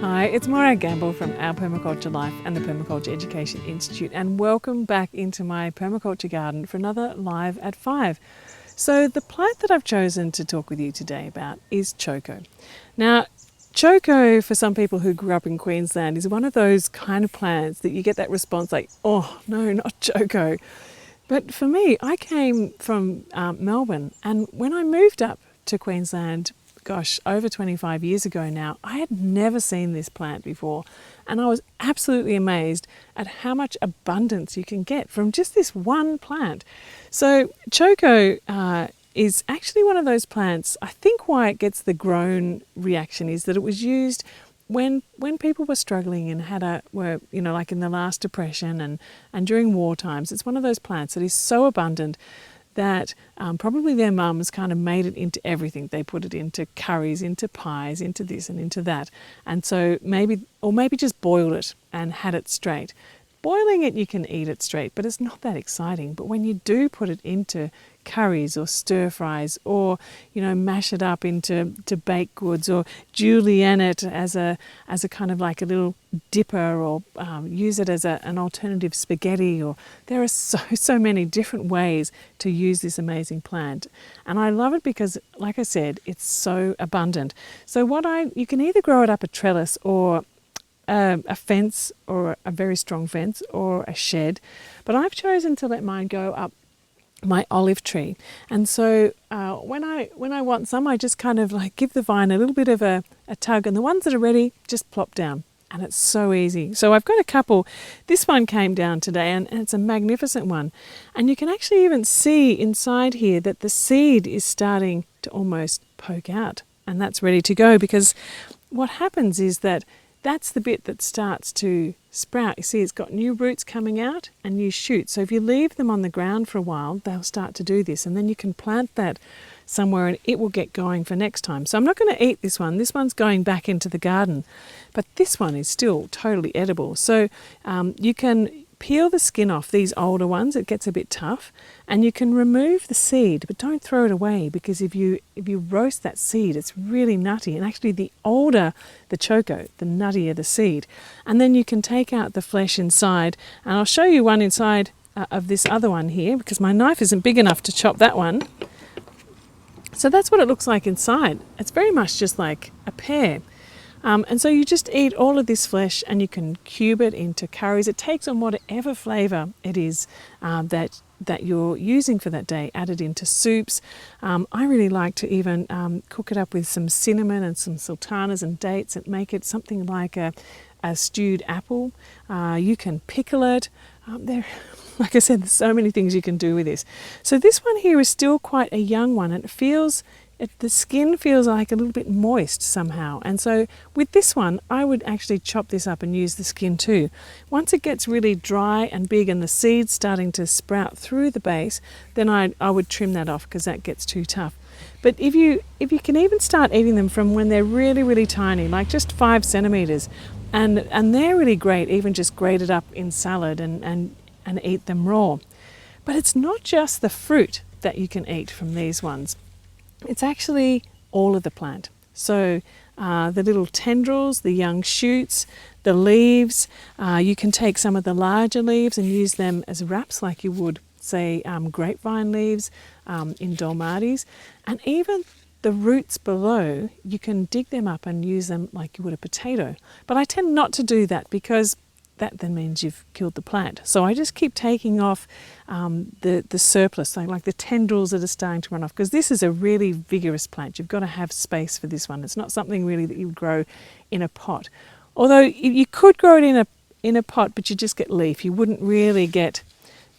Hi, it's Moira Gamble from Our Permaculture Life and the Permaculture Education Institute, and welcome back into my permaculture garden for another Live at 5. So the plant that I've chosen to talk with you today about is choco. Now, choco, for some people who grew up in Queensland, is one of those kind of plants that you get that response like, oh no, not choco. But for me, I came from Melbourne, and when I moved up to Queensland, gosh, over 25 years ago now, I had never seen this plant before, and I was absolutely amazed at how much abundance you can get from just this one plant. So choco is actually one of those plants. I think why it gets the grown reaction is that it was used when people were struggling and were like in the last depression and during war times. It's one of those plants that is so abundant that probably their mums kind of made it into everything. They put it into curries, into pies, into this and into that. And so maybe just boiled it and had it straight. Boiling it, you can eat it straight, but it's not that exciting. But when you do put it into curries or stir fries, or mash it up into baked goods, or julienne it as a kind of like a little dipper, or use it as an alternative spaghetti, or there are so many different ways to use this amazing plant. And I love it because, like I said, it's so abundant. So you can either grow it up a trellis, or a fence, or a very strong fence, or a shed, but I've chosen to let mine go up my olive tree. And so when I want some, I just kind of like give the vine a little bit of a tug, and the ones that are ready just plop down, and it's so easy. So I've got a couple. This one came down today, and it's a magnificent one, and you can actually even see inside here that the seed is starting to almost poke out, and that's ready to go, because what happens is that's the bit that starts to sprout. You see, it's got new roots coming out and new shoots. So if you leave them on the ground for a while, they'll start to do this, and then you can plant that somewhere and it will get going for next time. So I'm not going to eat this one. This one's going back into the garden, but this one is still totally edible. So you can peel the skin off these older ones. It gets a bit tough, and you can remove the seed, but don't throw it away, because if you roast that seed, it's really nutty. And actually, the older the choco, the nuttier the seed. And then you can take out the flesh inside, and I'll show you one inside of this other one here, because my knife isn't big enough to chop that one. So that's what it looks like inside. It's very much just like a pear. And so you just eat all of this flesh, and you can cube it into curries. It takes on whatever flavour it is that you're using for that day, add it into soups. I really like to even cook it up with some cinnamon and some sultanas and dates, and make it something like a stewed apple. You can pickle it. Like I said, there's so many things you can do with this. So this one here is still quite a young one, and the skin feels like a little bit moist somehow. And so with this one, I would actually chop this up and use the skin too. Once it gets really dry and big and the seeds starting to sprout through the base, then I would trim that off, because that gets too tough. But if you can even start eating them from when they're really, really tiny, like just 5 centimetres, and they're really great, even just grated up in salad and eat them raw. But it's not just the fruit that you can eat from these ones. It's actually all of the plant. So the little tendrils, the young shoots, the leaves, you can take some of the larger leaves and use them as wraps, like you would, say, grapevine leaves in dolmades. And even the roots below, you can dig them up and use them like you would a potato. But I tend not to do that, because that then means you've killed the plant. So I just keep taking off the surplus, like the tendrils that are starting to run off, because this is a really vigorous plant. You've got to have space for this one. It's not something really that you would grow in a pot. Although you could grow it in a pot, but you just get leaf. You wouldn't really get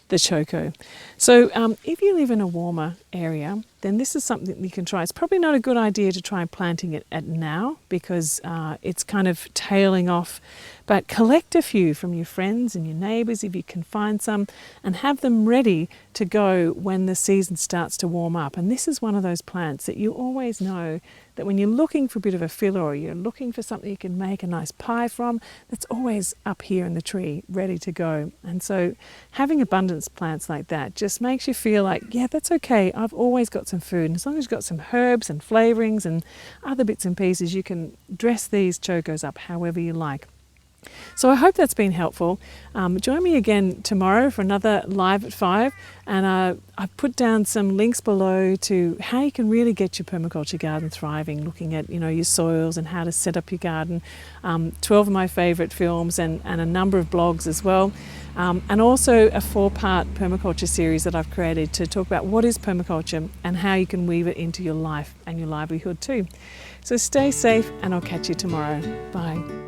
the choco. So if you live in a warmer area, then this is something you can try. It's probably not a good idea to try planting it at now, because it's kind of tailing off. But collect a few from your friends and your neighbours, if you can find some, and have them ready to go when the season starts to warm up. And this is one of those plants that you always know that when you're looking for a bit of a filler, or you're looking for something you can make a nice pie from, that's always up here in the tree, ready to go. And so having abundance plants like that just makes you feel like, yeah, that's okay. I've always got some some food. And as long as you've got some herbs and flavourings and other bits and pieces, you can dress these chokos up however you like. So I hope that's been helpful. Join me again tomorrow for another Live at 5, and I've put down some links below to how you can really get your permaculture garden thriving, looking at your soils and how to set up your garden, 12 of my favourite films and a number of blogs as well, and also a 4-part permaculture series that I've created to talk about what is permaculture and how you can weave it into your life and your livelihood too. So stay safe, and I'll catch you tomorrow. Bye.